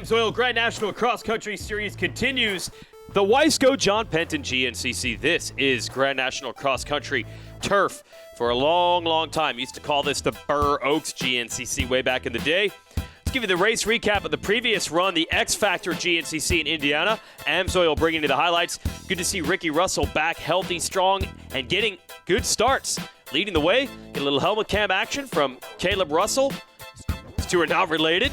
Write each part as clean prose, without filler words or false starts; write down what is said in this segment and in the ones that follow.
AMSOIL Grand National Cross Country Series continues. The Wiseco John Penton GNCC. This is Grand National Cross Country turf. For a long, long time, used to call this the Burr Oaks GNCC way back in the day. Let's give you the race recap of the previous run, the X Factor GNCC in Indiana. AMSOIL bringing you the highlights. Good to see Ricky Russell back healthy, strong, and getting good starts. Leading the way, get a little helmet cam action from Caleb Russell. These two are not related,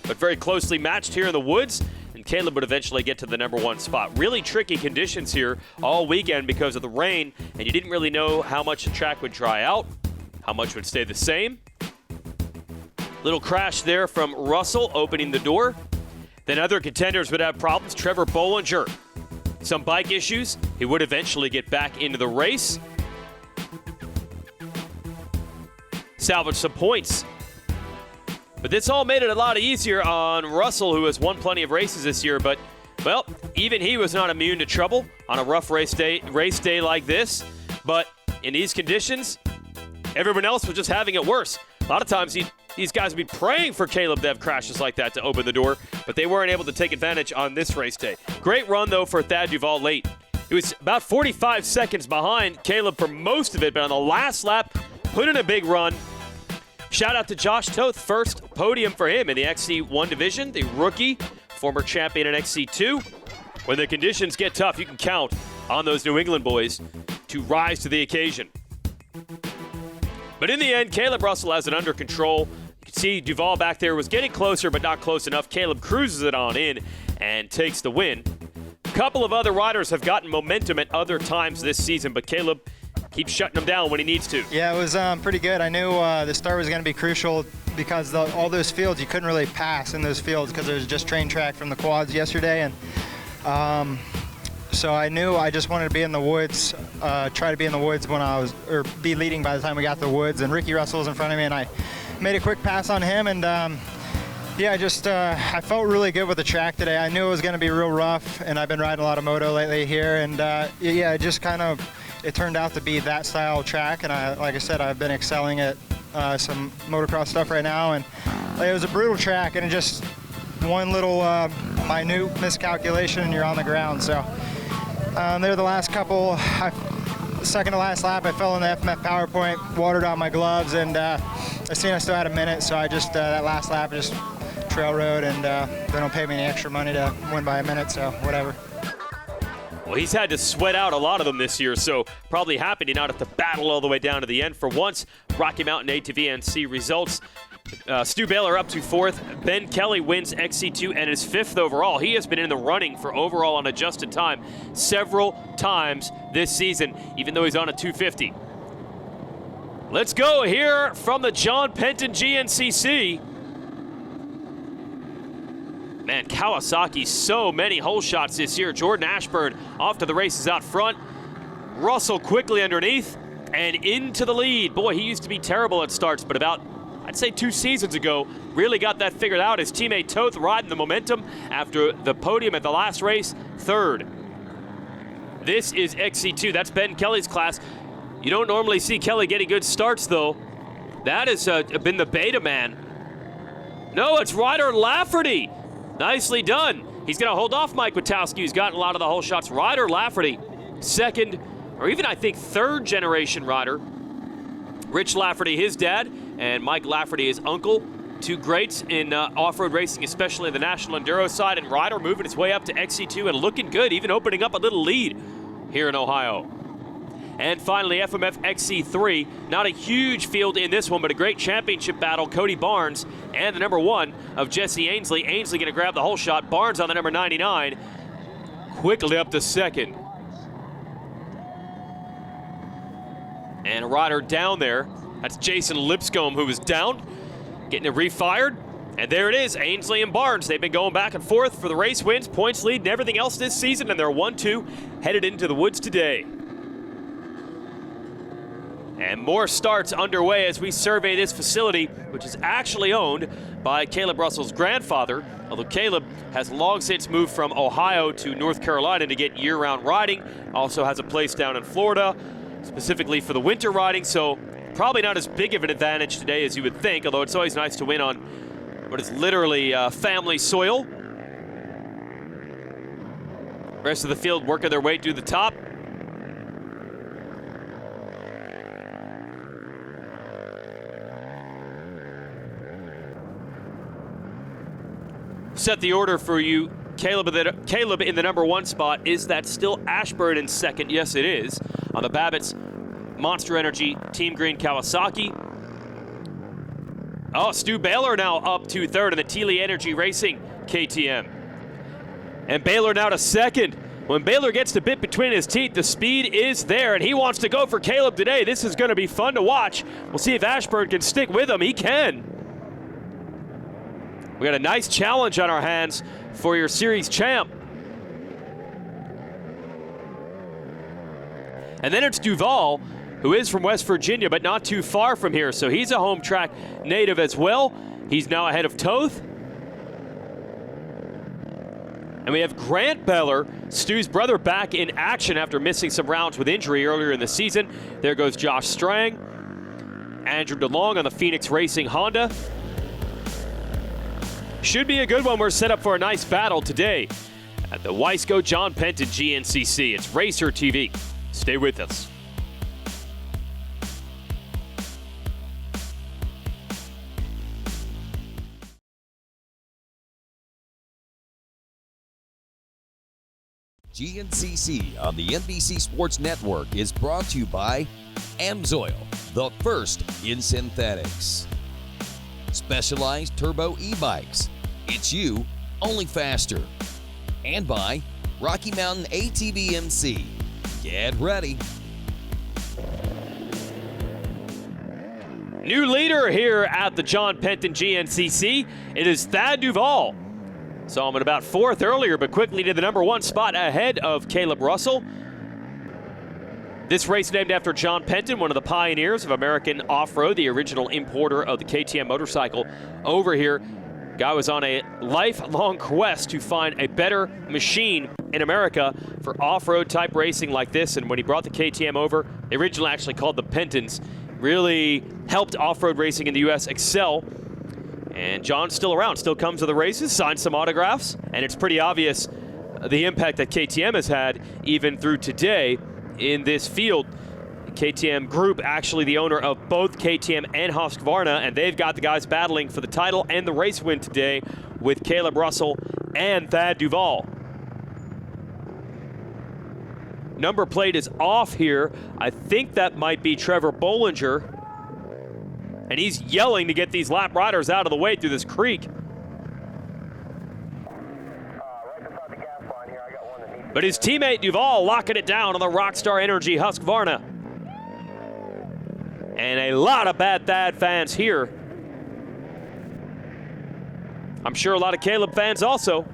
but very closely matched here in the woods. And Caleb would eventually get to the number one spot. Really tricky conditions here all weekend because of the rain, and you didn't really know how much the track would dry out, how much would stay the same. Little crash there from Russell opening the door. Then other contenders would have problems. Trevor Bollinger, some bike issues. He would eventually get back into the race. Salvage some points. But this all made it a lot easier on Russell, who has won plenty of races this year. But, well, even he was not immune to trouble on a rough race day like this. But in these conditions, everyone else was just having it worse. A lot of times these guys would be praying for Caleb to have crashes like that to open the door, but they weren't able to take advantage on this race day. Great run, though, for Thad Duvall late. He was about 45 seconds behind Caleb for most of it, but on the last lap, put in a big run. Shout out to Josh Toth, first podium for him in the XC1 division, the rookie, former champion in XC2. When the conditions get tough, you can count on those New England boys to rise to the occasion. But in the end, Caleb Russell has it under control. You can see Duvall back there was getting closer, but not close enough. Caleb cruises it on in and takes the win. A couple of other riders have gotten momentum at other times this season, but Caleb keeps shutting them down when he needs to. Yeah, it was pretty good. I knew the start was going to be crucial because all those fields, you couldn't really pass in those fields because there was just train track from the quads yesterday. And so I knew I just wanted to be in the woods, try to be in the woods or be leading by the time we got to the woods. And Ricky Russell was in front of me, and I made a quick pass on him. And yeah, I felt really good with the track today. I knew it was going to be real rough, and I've been riding a lot of moto lately here. And yeah, it turned out to be that style track. And like I said, I've been excelling at some motocross stuff right now. And it was a brutal track, and it just one little minute miscalculation, and you're on the ground. So there the last couple, second to last lap, I fell in the Fmf PowerPoint, watered out my gloves, and I seen I still had a minute, so I just, that last lap, just trail rode, and they don't pay me any extra money to win by a minute, so whatever. Well, he's had to sweat out a lot of them this year, so probably happy to not have to battle all the way down to the end. For once, Rocky Mountain ATV results. Stu Baylor up to fourth. Ben Kelly wins XC2 and is fifth overall. He has been in the running for overall on adjusted time several times this season, even though he's on a 250. Let's go here from the John Penton GNCC. Man, Kawasaki, so many hole shots this year. Jordan Ashburn off to the races out front. Russell quickly underneath and into the lead. Boy, he used to be terrible at starts, but about, I'd say 2 seasons ago, really got that figured out. His teammate Toth riding the momentum after the podium at the last race, third. This is XC2, that's Ben Kelly's class. You don't normally see Kelly getting good starts, though. That has been the beta man. No, it's Ryder Lafferty. Nicely done. He's going to hold off Mike Witowski, who's gotten a lot of the hole shots. Ryder Lafferty, second, or even I think third generation rider. Rich Lafferty, his dad, and Mike Lafferty, his uncle. Two greats in off-road racing, especially the National Enduro side. And Ryder moving his way up to XC2 and looking good, even opening up a little lead here in Ohio. And finally, Fmf Xc3. Not a huge field in this one, but a great championship battle. Cody Barnes and the number 1 of Jesse Ainsley. Ainsley going to grab the hole shot. Barnes on the number 99. Quickly up to second. And a rider down there. That's Jason Lipscomb, who was down, getting it refired. And there it is, Ainsley and Barnes. They've been going back and forth for the race wins, points lead, and everything else this season, and they're 1-2 headed into the woods today. And more starts underway as we survey this facility, which is actually owned by Caleb Russell's grandfather, although Caleb has long since moved from Ohio to North Carolina to get year-round riding. Also has a place down in Florida, specifically for the winter riding, so probably not as big of an advantage today as you would think, although it's always nice to win on what is literally family soil. Rest of the field working their way to the top. Set the order for you. Caleb in the number 1 spot. Is that still Ashburn in second? Yes, it is. On the Babbitt's Monster Energy Team Green Kawasaki. Oh, Stu Baylor now up to third in the Teely Energy Racing KTM. And Baylor now to second. When Baylor gets the bit between his teeth, the speed is there, and he wants to go for Caleb today. This is going to be fun to watch. We'll see if Ashburn can stick with him. He can. We got a nice challenge on our hands for your series champ. And then it's Duval, who is from West Virginia, but not too far from here. So he's a home track native as well. He's now ahead of Toth. And we have Grant Beller, Stu's brother, back in action after missing some rounds with injury earlier in the season. There goes Josh Strang. Andrew DeLong on the Phoenix Racing Honda. Should be a good one. We're set up for a nice battle today at the Weisco John Penton GNCC. It's Racer TV. Stay with us. GNCC on the NBC Sports Network is brought to you by Amsoil, the first in synthetics. Specialized Turbo e-bikes. It's you, only faster. And by Rocky Mountain ATV MC. Get ready. New leader here at the John Penton GNCC. It is Thad Duval. Saw him at about 4th earlier, but quickly to the number 1 spot ahead of Caleb Russell. This race named after John Penton, one of the pioneers of American off-road, the original importer of the KTM motorcycle over here. Guy was on a lifelong quest to find a better machine in America for off-road type racing like this. And when he brought the KTM over, they originally actually called the Pentons, really helped off-road racing in the U.S. excel. And John's still around, still comes to the races, signs some autographs, and it's pretty obvious the impact that KTM has had even through today in this field. KTM Group, actually the owner of both KTM and Husqvarna, and they've got the guys battling for the title and the race win today with Caleb Russell and Thad Duval. Number plate is off here. I think that might be Trevor Bollinger. And he's yelling to get these lap riders out of the way through this creek. But his teammate Duval locking it down on the Rockstar Energy Husqvarna. And a lot of bad Thad fans here. I'm sure a lot of Caleb fans also.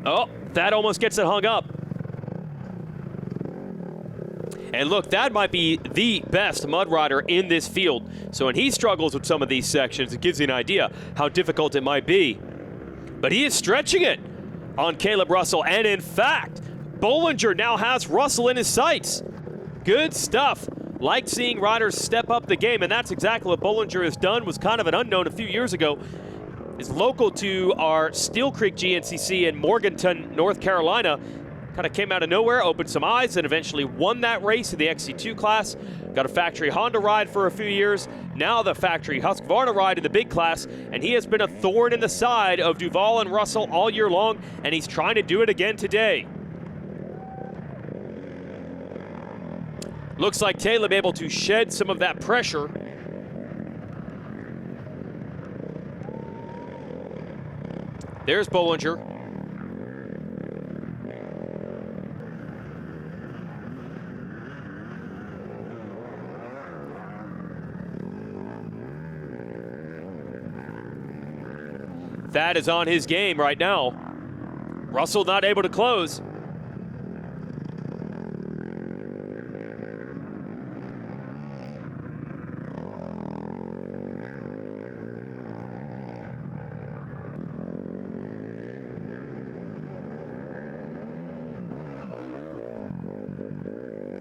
Oh, Thad almost gets it hung up. And look, that might be the best mud rider in this field. So when he struggles with some of these sections, it gives you an idea how difficult it might be. But he is stretching it on Caleb Russell. And in fact, Bollinger now has Russell in his sights. Good stuff. Like seeing riders step up the game, and that's exactly what Bollinger has done. Was kind of an unknown a few years ago. Is local to our Steel Creek GNCC in Morganton, North Carolina. Kind of came out of nowhere, opened some eyes, and eventually won that race in the XC2 class. Got a factory Honda ride for a few years. Now the factory Husqvarna ride in the big class, and he has been a thorn in the side of Duval and Russell all year long, and he's trying to do it again today. Looks like Caleb able to shed some of that pressure. There's Bollinger. That is on his game right now. Russell not able to close.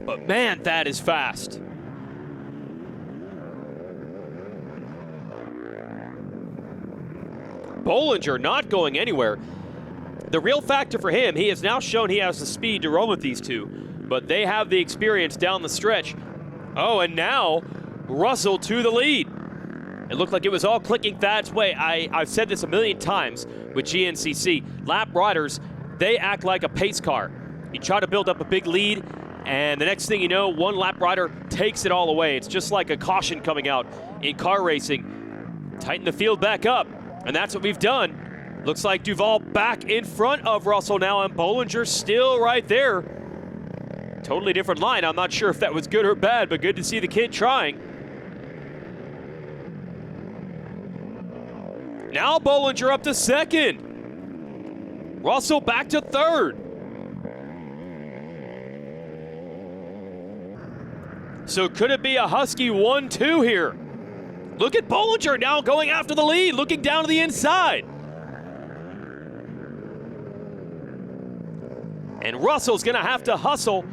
But man, that is fast. Bollinger not going anywhere. The real factor for him, he has now shown he has the speed to run with these two, but they have the experience down the stretch. Oh, and now Russell to the lead. It looked like it was all clicking Thad's way. I've said this a million times with GNCC. Lap riders, they act like a pace car. You try to build up a big lead, and the next thing you know, one lap rider takes it all away. It's just like a caution coming out in car racing. Tighten the field back up, and that's what we've done. Looks like Duval back in front of Russell now, and Bollinger still right there. Totally different line. I'm not sure if that was good or bad, but good to see the kid trying. Now Bollinger up to second. Russell back to third. So could it be a Husky 1-2 here? Look at Bollinger now going after the lead, looking down to the inside. And Russell's gonna have to hustle.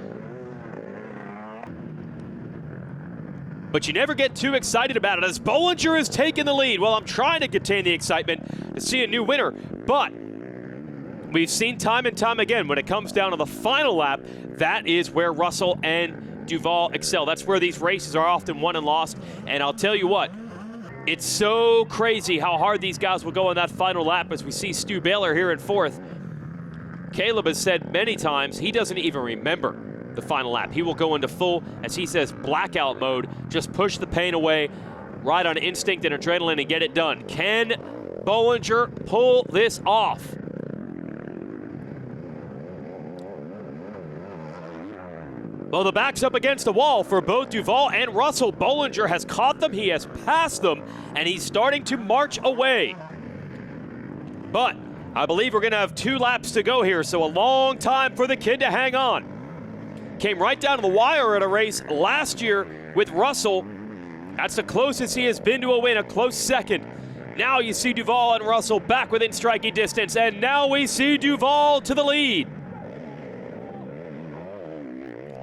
But you never get too excited about it as Bollinger is taking the lead. Well, I'm trying to contain the excitement to see a new winner, but we've seen time and time again when it comes down to the final lap, that is where Russell and Duval excel. That's where these races are often won and lost. And I'll tell you what, it's so crazy how hard these guys will go on that final lap as we see Stu Baylor here in fourth. Caleb has said many times he doesn't even remember the final lap. He will go into full, as he says, blackout mode, just push the pain away, ride on instinct and adrenaline and get it done. Can Bollinger pull this off? Well, the back's up against the wall for both Duval and Russell. Bollinger has caught them, he has passed them, and he's starting to march away. But I believe we're gonna have 2 laps to go here, so a long time for the kid to hang on. Came right down to the wire at a race last year with Russell. That's the closest he has been to a win, a close second. Now you see Duval and Russell back within striking distance, and now we see Duval to the lead.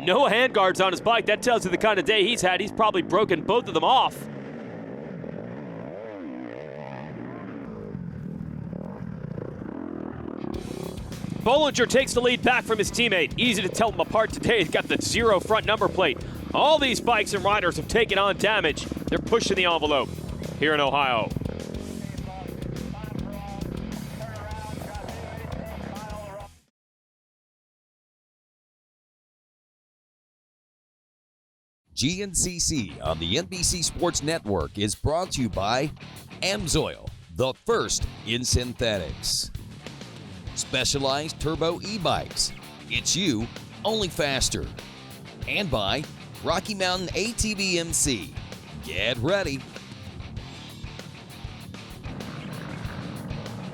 No handguards on his bike. That tells you the kind of day he's had. He's probably broken both of them off. Bollinger takes the lead back from his teammate. Easy to tell them apart today. He's got the 0 front number plate. All these bikes and riders have taken on damage. They're pushing the envelope here in Ohio. GNCC on the NBC Sports Network is brought to you by Amsoil, the first in synthetics. Specialized turbo e-bikes. It's you, only faster. And by Rocky Mountain ATV MC. Get ready.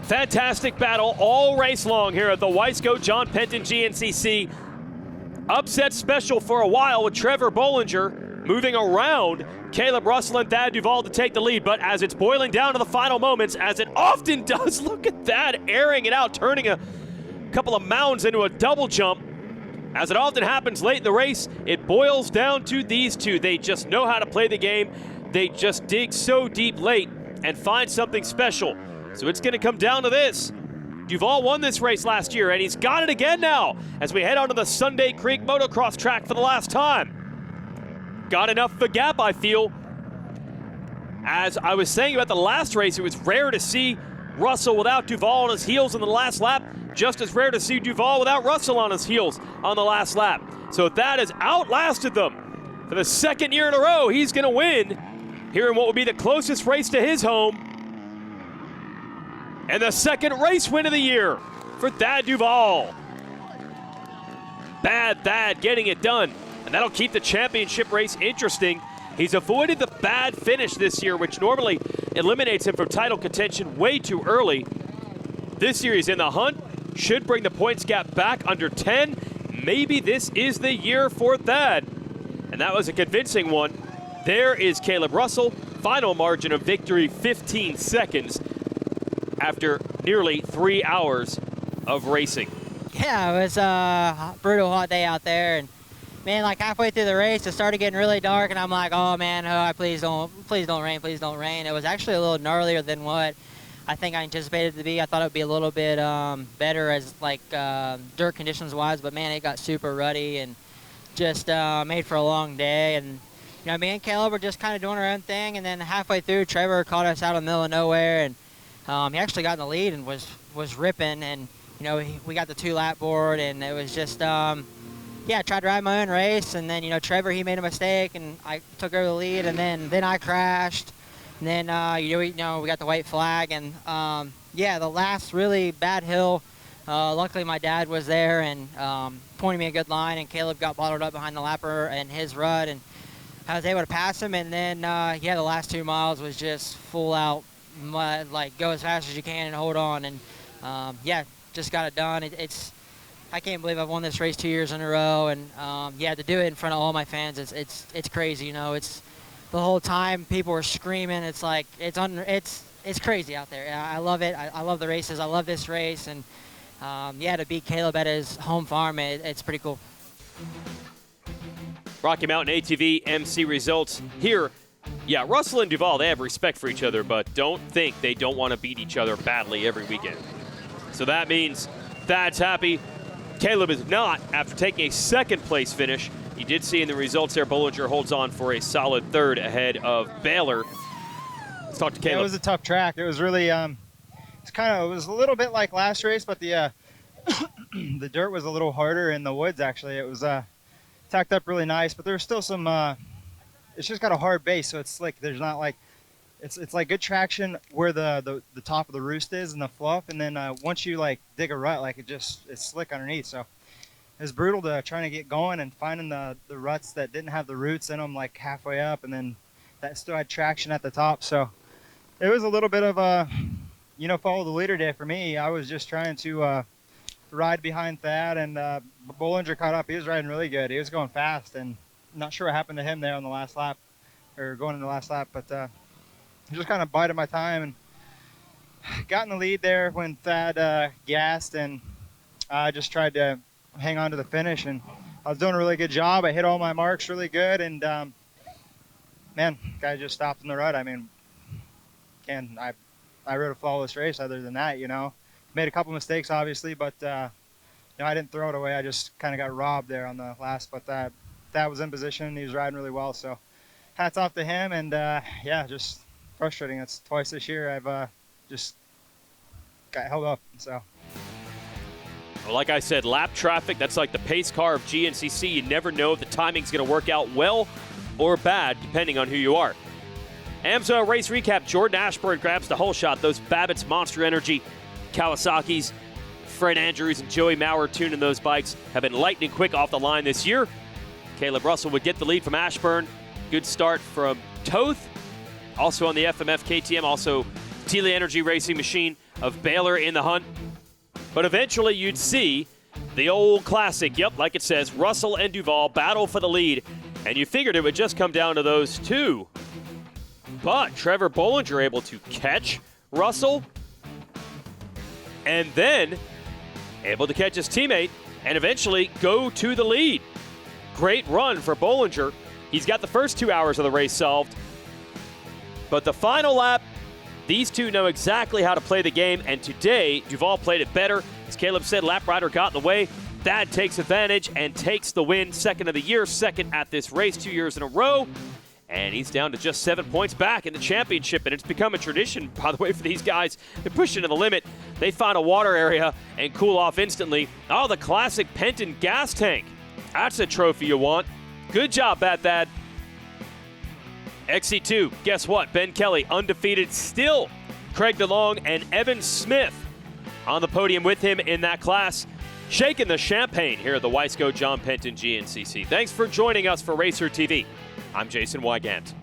Fantastic battle all race long here at the Weisco John Penton GNCC. Upset special for a while with Trevor Bollinger moving around Caleb Russell and Thad Duval to take the lead, but as it's boiling down to the final moments, as it often does, look at that, airing it out, turning a couple of mounds into a double jump. As it often happens late in the race, it boils down to these two. They just know how to play the game. They just dig so deep late and find something special. So it's going to come down to this. Duval won this race last year, and he's got it again now as we head onto the Sunday Creek motocross track for the last time. Got enough of a gap, I feel. As I was saying about the last race, it was rare to see Russell without Duval on his heels in the last lap. Just as rare to see Duval without Russell on his heels on the last lap. So that has outlasted them. For the second year in a row, he's going to win here in what will be the closest race to his home. And the second race win of the year for Thad Duval. Bad Thad getting it done. And that'll keep the championship race interesting. He's avoided the bad finish this year, which normally eliminates him from title contention way too early. This year he's in the hunt. Should bring the points gap back under 10. Maybe this is the year for Thad. And that was a convincing one. There is Caleb Russell. Final margin of victory, 15 seconds after nearly 3 hours of racing. Yeah, it was a brutal hot day out there. And man, like halfway through the race, it started getting really dark, and I'm like, oh man, please don't rain, please don't rain. It was actually a little gnarlier than what I think I anticipated it to be. I thought it would be a little bit better as like dirt conditions wise, but man, it got super ruddy and just made for a long day. And you know, me and Caleb were just kind of doing our own thing, and then halfway through, Trevor caught us out in the middle of nowhere, and he actually got in the lead and was ripping. And you know, we got the 2-lap board, and it was just yeah, I tried to ride my own race, and then you know, Trevor, he made a mistake, and I took over the lead, and then I crashed. And then you know, we got the white flag, and yeah, the last really bad hill. Luckily, my dad was there and pointed me a good line, and Caleb got bottled up behind the lapper and his rut, and I was able to pass him. And then yeah, the last 2 miles was just full out mud, like go as fast as you can and hold on. And yeah, just got it done. I can't believe I've won this race 2 years in a row, and yeah, to do it in front of all my fans, it's crazy. You know, it's the whole time people were screaming. It's like it's crazy out there. I love it. I love the races. I love this race, and yeah, to beat Caleb at his home farm, it's pretty cool. Rocky Mountain ATV MC results here. Yeah, Russell and Duval, they have respect for each other, but don't think they don't want to beat each other badly every weekend. So that means Thad's happy. Caleb is not after taking a second-place finish. You did see in the results there, Bollinger holds on for a solid third ahead of Baylor. Let's talk to Caleb. Yeah, it was a tough track. It was really, it was a little bit like last race, but the the dirt was a little harder in the woods. Actually, it was tacked up really nice, but there's still some. It's just got a hard base, so it's slick. There's not like, it's like good traction where the top of the roost is and the fluff, and then once you like dig a rut, like it's slick underneath. So it was brutal to trying to get going and finding the ruts that didn't have the roots in them like halfway up, and then that still had traction at the top. So it was a little bit of a, you know, follow the leader day for me. I was just trying to ride behind Thad, and Bollinger caught up. He was riding really good. He was going fast, and not sure what happened to him there on the last lap, or going in the last lap, but just kind of bided my time and got in the lead there when Thad gassed, and I just tried to hang on to the finish, and I was doing a really good job. I hit all my marks really good, and man, guy just stopped in the rut. I mean, I rode a flawless race other than that, you know. Made a couple mistakes, obviously, but you know, I didn't throw it away. I just kind of got robbed there on the last, but that was in position. He was riding really well, so hats off to him. And yeah, just frustrating. It's twice this year I've just got held up. So. Well, like I said, lap traffic, that's like the pace car of GNCC. You never know if the timing's going to work out well or bad, depending on who you are. Amsa race recap. Jordan Ashburn grabs the whole shot. Those Babbitt's Monster Energy Kawasaki's, Fred Andrews and Joey Maurer tuning those bikes, have been lightning quick off the line this year. Caleb Russell would get the lead from Ashburn. Good start from Toth. Also on the Fmf KTM, also Tele Energy Racing Machine of Baylor in the hunt. But eventually you'd see the old classic, yep, like it says, Russell and Duval battle for the lead. And you figured it would just come down to those two. But Trevor Bollinger able to catch Russell, and then able to catch his teammate and eventually go to the lead. Great run for Bollinger. He's got the first 2 hours of the race solved. But the final lap, these two know exactly how to play the game, and today Duval played it better. As Caleb said, lap rider got in the way. Thad takes advantage and takes the win. Second of the year, second at this race 2 years in a row. And he's down to just 7 points back in the championship, and it's become a tradition, by the way, for these guys. They're pushing to the limit. They find a water area and cool off instantly. Oh, the classic Penton gas tank. That's a trophy you want. Good job, Bad Thad. XC2, guess what? Ben Kelly, undefeated still. Craig DeLong and Evan Smith on the podium with him in that class. Shaking the champagne here at the Wiseco John Penton GNCC. Thanks for joining us for Racer TV. I'm Jason Wygant.